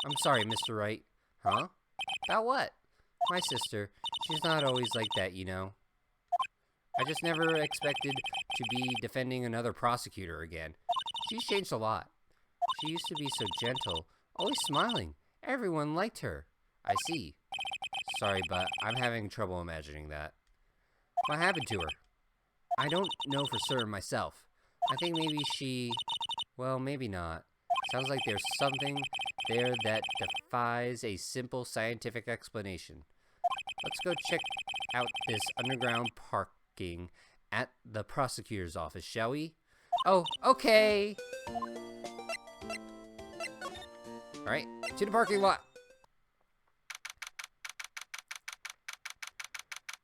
I'm sorry, Mr. Wright. Huh? About what? My sister. She's not always like that, you know. I just never expected to be defending another prosecutor again. She's changed a lot. She used to be so gentle, always smiling. Everyone liked her. I see. Sorry, but I'm having trouble imagining that. What happened to her? I don't know for certain myself. I think maybe she... Well, maybe not. Sounds like there's something there that defies a simple scientific explanation. Let's go check out this underground parking at the prosecutor's office, shall we? Oh, okay. Alright, to the parking lot.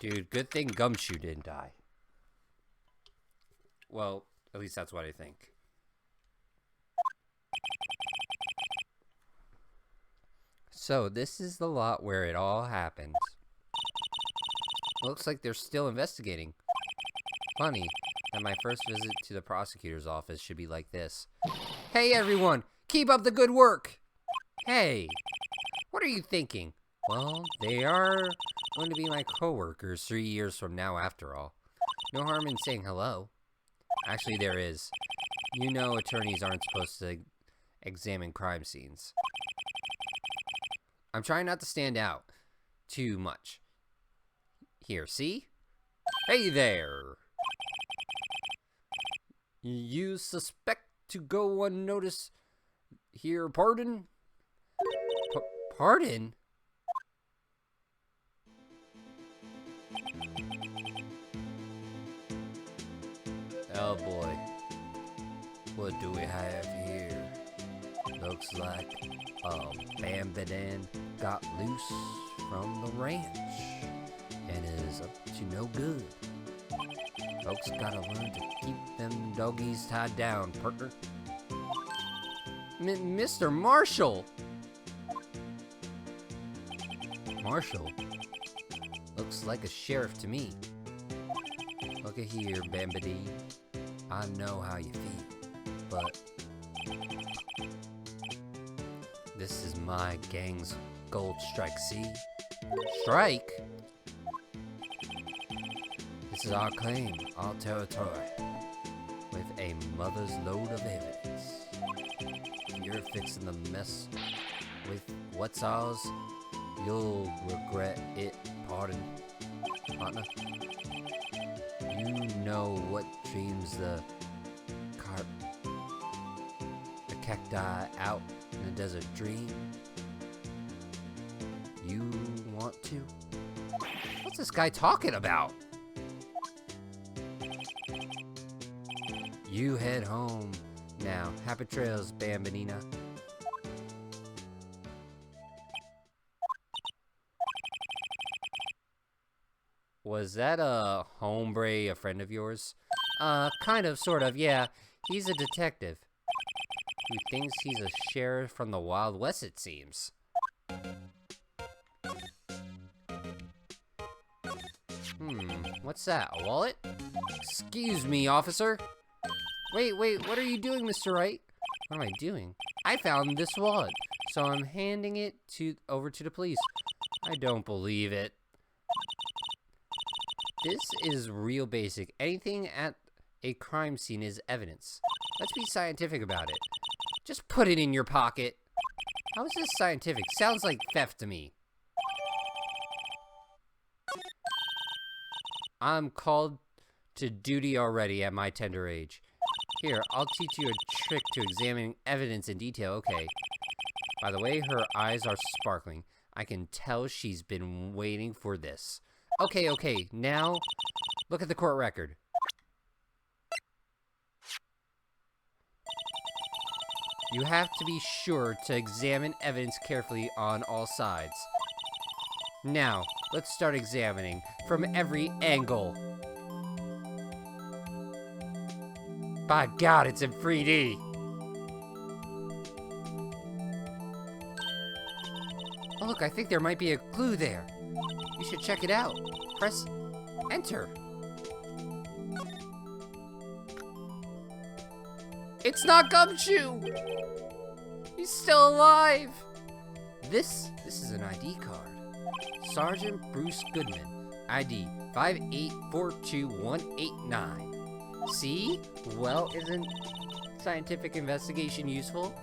Dude, good thing Gumshoe didn't die. Well, at least that's what I think. So, this is the lot where it all happened. Looks like they're still investigating. Funny that my first visit to the prosecutor's office should be like this. Hey everyone, keep up the good work! Hey, what are you thinking? Well, they are going to be my co-workers 3 years from now after all. No harm in saying hello. Actually, there is. You know attorneys aren't supposed to examine crime scenes. I'm trying not to stand out too much. Here, see? Hey there! You suspect to go unnoticed here, pardon? Pardon? Oh boy. What do we have here? Looks like Bambidan got loose from the ranch and is up to no good. Folks gotta learn to keep them doggies tied down, partner. Mr. Marshall! Marshall? Looks like a sheriff to me. Look at here, Bambadee. I know how you feel, but this is my gang's gold strike, see? Strike? This is our claim, our territory, with a mother's load of evidence. You're fixing the mess with what's ours, you'll regret it, partner. You know what dreams the cacti out in the desert dream? You want to? What's this guy talking about? You head home now. Happy trails, Bambinina. Was that a hombre, a friend of yours? Kind of, sort of, yeah. He's a detective who thinks he's a sheriff from the Wild West, it seems. What's that, a wallet? Excuse me, officer. Wait, what are you doing, Mr. Wright? What am I doing? I found this wallet, so I'm handing it over to the police. I don't believe it. This is real basic. Anything at a crime scene is evidence. Let's be scientific about it. Just put it in your pocket. How is this scientific? Sounds like theft to me. I'm called to duty already at my tender age. Here, I'll teach you a trick to examine evidence in detail, okay? By the way, her eyes are sparkling. I can tell she's been waiting for this. Okay, now look at the court record. You have to be sure to examine evidence carefully on all sides. Now, let's start examining from every angle. By God, it's in 3D. Oh, look, I think there might be a clue there. You should check it out. Press enter. It's not Gumshoe! He's still alive! This is an ID card. Sergeant Bruce Goodman, ID 5842189. See? Well, isn't scientific investigation useful?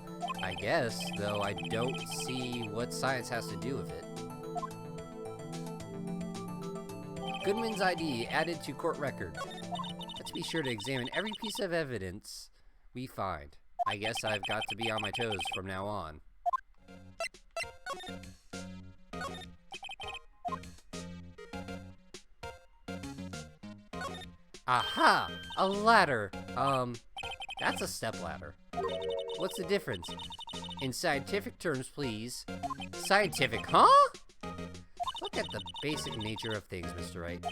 I guess, though I don't see what science has to do with it. Goodman's ID added to court record. Let's be sure to examine every piece of evidence we find. I guess I've got to be on my toes from now on. Aha! A ladder! That's a stepladder. What's the difference? In scientific terms, please. Scientific, huh? Look at the basic nature of things, Mr. Wright.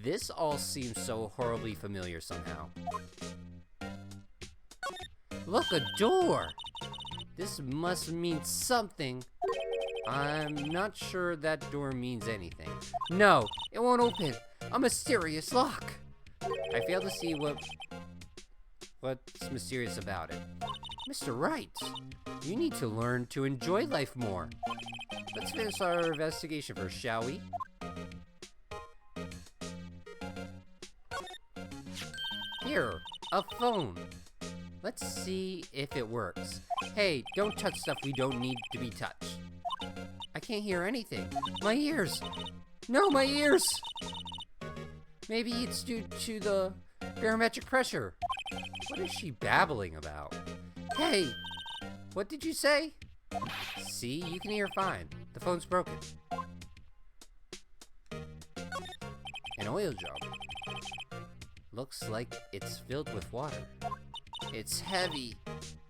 This all seems so horribly familiar somehow. Look, a door! This must mean something. I'm not sure that door means anything. No, it won't open. A mysterious lock. I fail to see what's mysterious about it. Mr. Wright, you need to learn to enjoy life more. Let's finish our investigation first, shall we? Here, a phone. Let's see if it works. Hey, don't touch stuff we don't need to be touched. I can't hear anything. My ears! No, my ears! Maybe it's due to the barometric pressure. What is she babbling about? Hey! What did you say? See, you can hear fine. The phone's broken. An oil drum. Looks like it's filled with water. It's heavy.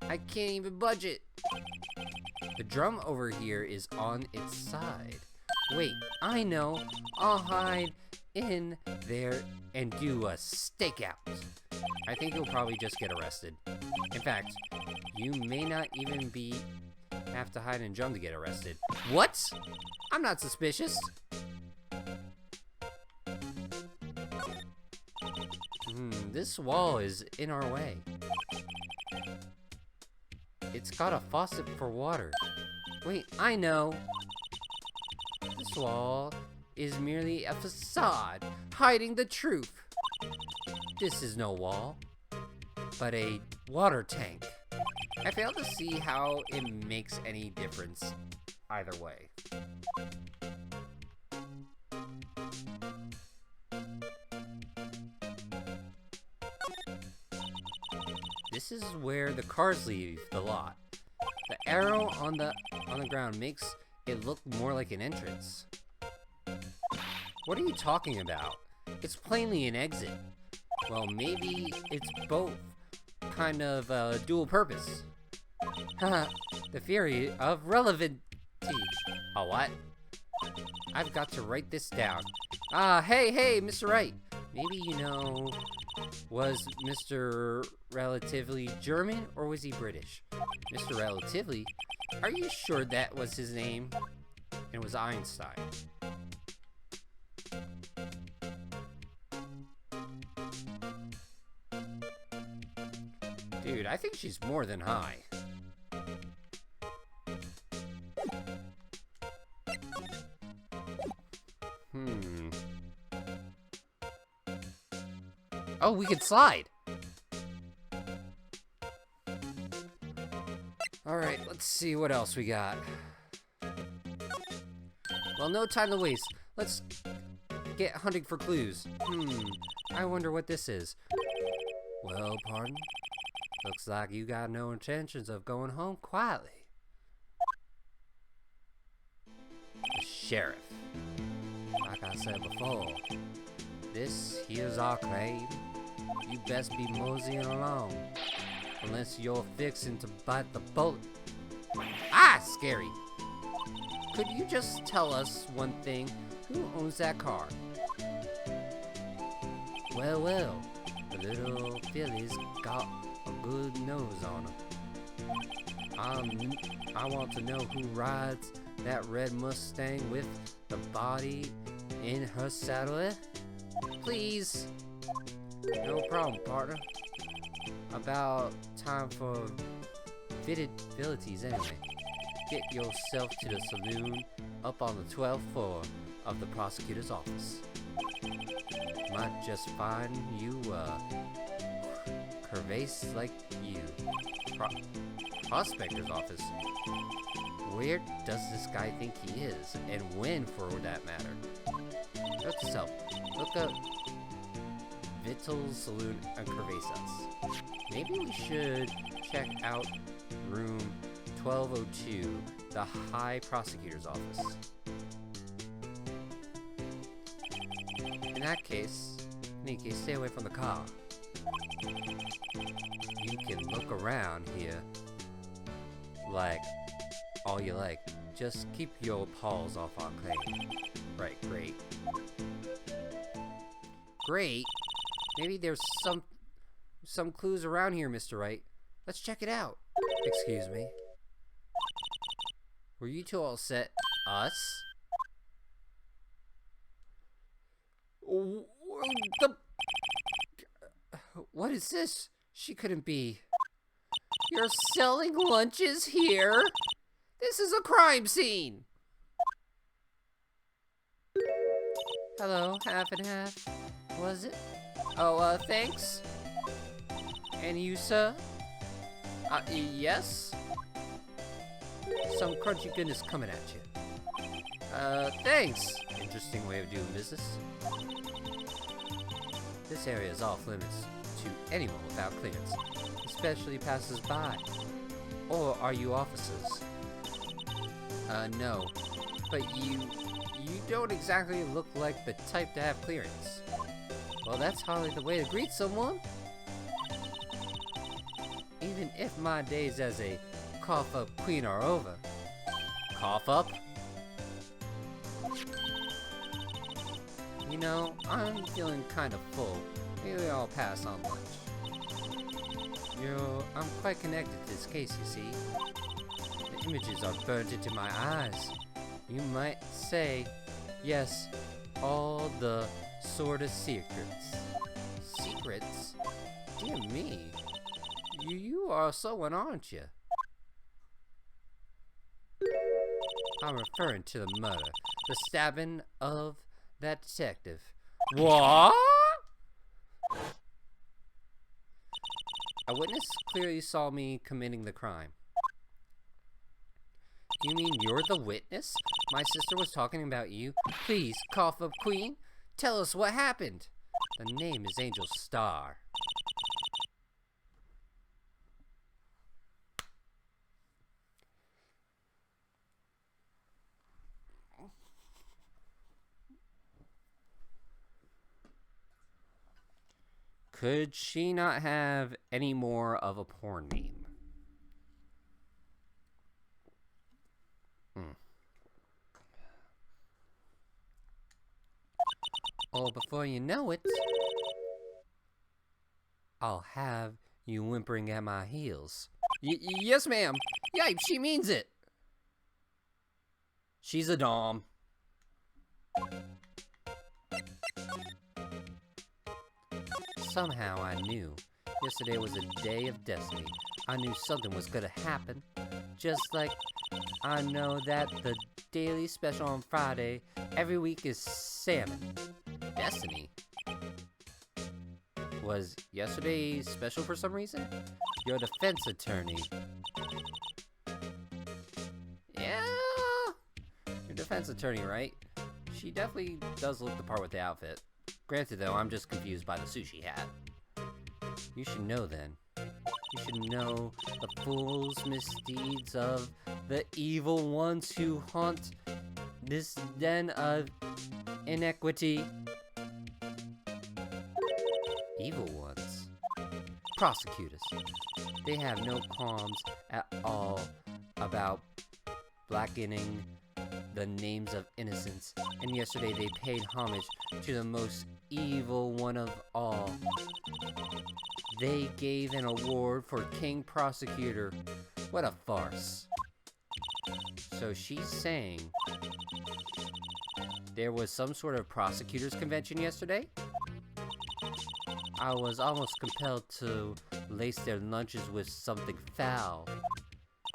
I can't even budge it. The drum over here is on its side. Wait, I know. I'll hide in there and do a stakeout. I think you'll probably just get arrested. In fact, you may not even have to hide in a drum to get arrested. What? I'm not suspicious. This wall is in our way. It's got a faucet for water. Wait, I know. This wall is merely a facade, hiding the truth. This is no wall, but a water tank. I fail to see how it makes any difference either way. This is where the cars leave the lot. The arrow on the ground makes it look more like an entrance. What are you talking about? It's plainly an exit. Well, maybe it's both. Kind of dual purpose. Haha, the theory of relevancy. A what? I've got to write this down. Hey, Mr. Wright. Maybe you know, was Mr. Relatively German or was he British? Mr. Relatively? Are you sure that was his name? It was Einstein. Dude, I think she's more than high. Oh, we can slide. Alright, let's see what else we got. Well, no time to waste. Let's get hunting for clues. I wonder what this is. Well, pardon? Looks like you got no intentions of going home quietly. The sheriff. Like I said before, this here's our claim. You best be moseying along, unless you're fixing to bite the bullet. Scary. Could you just tell us one thing? Who owns that car? Well, the little filly's got a good nose on her. I want to know who rides that red Mustang with the body in her saddle. Please. No problem, partner. About time for fitted abilities anyway. get yourself to the saloon up on the 12th floor of the prosecutor's office. Might just find you curvace like you. Prospector's office? Where does this guy think he is? And when, for that matter? Note to self. Look up Vittles Saloon and Curvaceous. Maybe we should check out room 1202, the High Prosecutor's office. In any case, stay away from the car. You can look around here like all you like. Just keep your paws off our claim. Right, great. Great? Maybe there's some clues around here, Mr. Wright. Let's check it out. Excuse me. Were you two all set? Us? What is this? She couldn't be. You're selling lunches here? This is a crime scene! Hello, half and half. Was it? Oh, thanks. And you, sir? Yes? Some crunchy goodness coming at you. Thanks. Interesting way of doing business. This area is off limits to anyone without clearance, especially passers-by. Or are you officers? No. But you don't exactly look like the type to have clearance. Well, that's hardly the way to greet someone. Even if my days as a cough-up queen are over. Cough up? You know, I'm feeling kind of full. Maybe I'll pass on lunch. I'm quite connected to this case, you see. The images are burned into my eyes. You might say, yes, all the sort of secrets. Secrets? Dear me. You are someone, aren't you? I'm referring to the murder, the stabbing of that detective. What? A witness clearly saw me committing the crime. You mean you're the witness? My sister was talking about you. Please, cough up queen, tell us what happened. The name is Angel Star. Could she not have any more of a porn name? Oh, before you know it, I'll have you whimpering at my heels. Yes, ma'am. Yipes, she means it. She's a dom. Somehow I knew. Yesterday was a day of destiny. I knew something was gonna happen. Just like I know that the daily special on Friday every week is salmon. Destiny? Was yesterday special for some reason? You're a defense attorney. Yeah, you're a defense attorney, right? She definitely does look the part with the outfit. Granted, though, I'm just confused by the sushi hat. You should know, then. You should know the fool's misdeeds of the evil ones who haunt this den of inequity. Evil ones? Prosecutors. They have no qualms at all about blackening the names of innocents, and yesterday they paid homage to the most evil one of all. They gave an award for King Prosecutor. What a farce. So she's saying there was some sort of prosecutors convention yesterday? I was almost compelled to lace their lunches with something foul.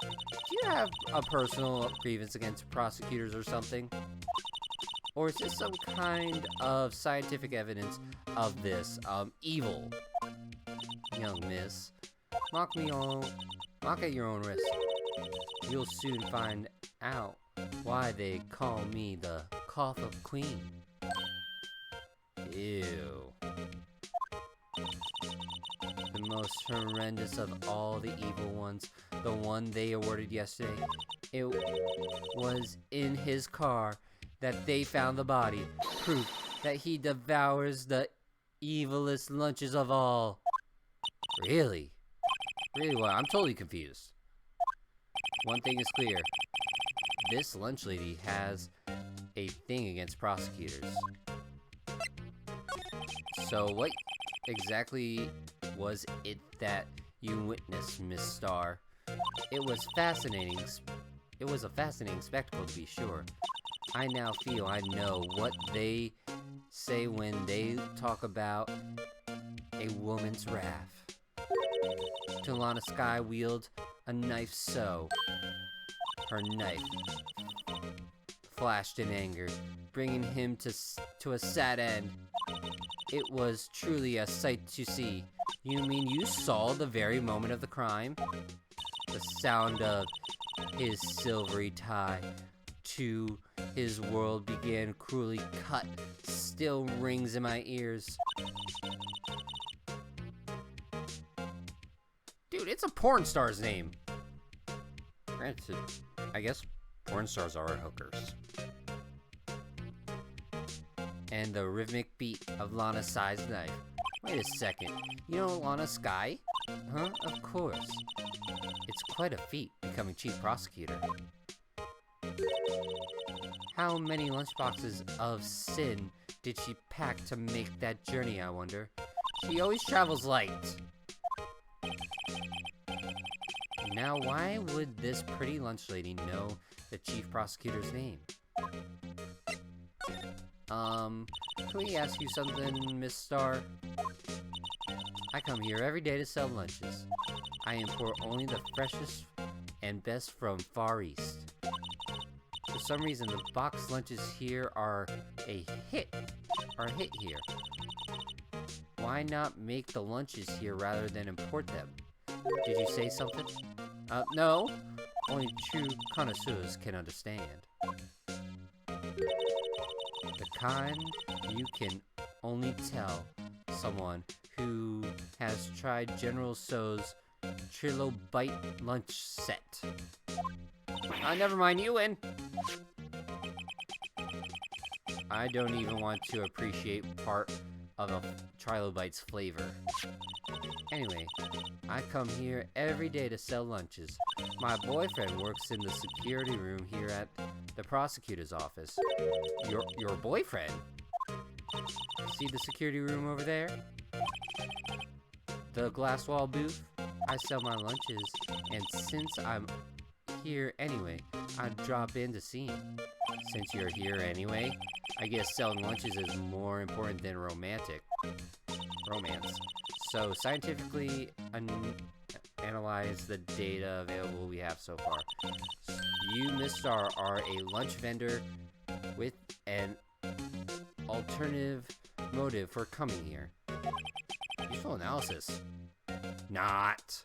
Do you have a personal grievance against prosecutors or something? Or is this some kind of scientific evidence of this evil? Young miss, mock at your own risk. You'll soon find out why they call me the Cough of Queen. Ew. The most horrendous of all the evil ones, the one they awarded yesterday. It was in his car that they found the body, proof that he devours the evilest lunches of all. Really? Really what? I'm totally confused. One thing is clear. This lunch lady has a thing against prosecutors. So what exactly was it that you witnessed, Miss Starr? It was fascinating. It was a fascinating spectacle, to be sure. I now feel I know what they say when they talk about a woman's wrath. Talana Sky wielded a knife so. Her knife flashed in anger, bringing him to a sad end. It was truly a sight to see. You mean you saw the very moment of the crime? The sound of his silvery tie to his world began cruelly cut still rings in my ears. Dude, it's a porn star's name. Granted, I guess porn stars are hookers. And the rhythmic beat of Lana Sky's knife. Wait a second, you know Lana Sky? Huh? Of course. It's quite a feat becoming chief prosecutor. How many lunchboxes of sin did she pack to make that journey, I wonder? She always travels light. Now, why would this pretty lunch lady know the chief prosecutor's name? Can we ask you something, Miss Starr? I come here every day to sell lunches. I import only the freshest and best from Far East. For some reason, the box lunches here are a hit here. Why not make the lunches here rather than import them? Did you say something? No. Only true connoisseurs can understand. The kind you can only tell someone who has tried General Tso's Trilobite lunch set. Never mind, you win. I don't even want to appreciate part of a Trilobite's flavor. Anyway, I come here every day to sell lunches. My boyfriend works in the security room here at the prosecutor's office. Your boyfriend? See the security room over there? The glass wall booth? I sell my lunches, and since I'm here anyway, I'd drop in to see him. Since you're here anyway, I guess selling lunches is more important than romance. So scientifically analyze the data available we have so far. You, Miss Starr, are a lunch vendor with an alternative motive for coming here. Useful analysis. Not.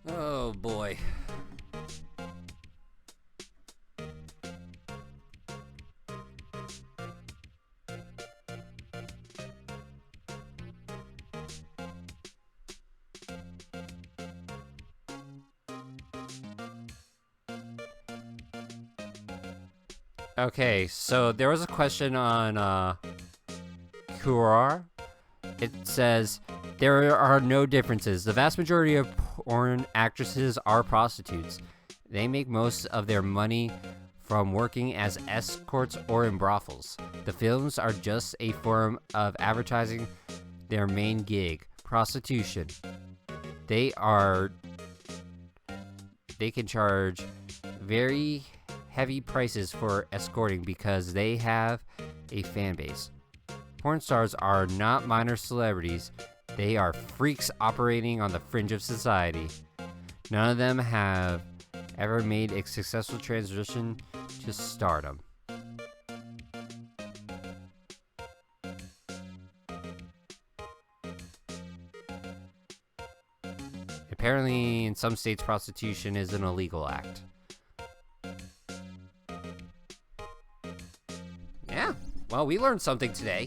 Oh boy. Okay, so there was a question on Quora. It says, there are no differences. The vast majority of porn actresses are prostitutes. They make most of their money from working as escorts or in brothels. The films are just a form of advertising their main gig, prostitution. They can charge very heavy prices for escorting because they have a fan base. Porn stars are not minor celebrities. They are freaks operating on the fringe of society. None of them have ever made a successful transition to stardom. Apparently, in some states, prostitution is an illegal act. Yeah, well, we learned something today.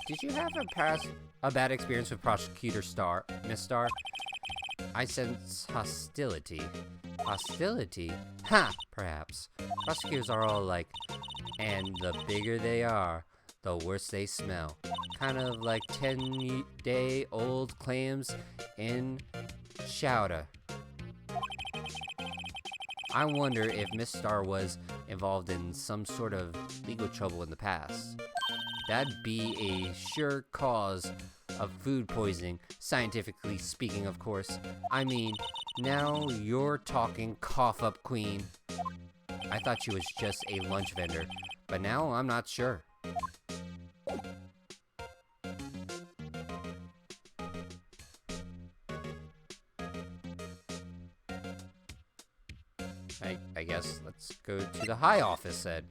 Did you have a bad experience with Prosecutor Miss Star? I sense hostility. Hostility? Ha! Perhaps. Prosecutors are all like, and the bigger they are, the worse they smell. Kind of like 10-day-old clams in chowder. I wonder if Miss Star was involved in some sort of legal trouble in the past. That'd be a sure cause of food poisoning, scientifically speaking, of course. I mean, now you're talking cough up queen. I thought she was just a lunch vendor, but now I'm not sure. I guess let's go to the high office then.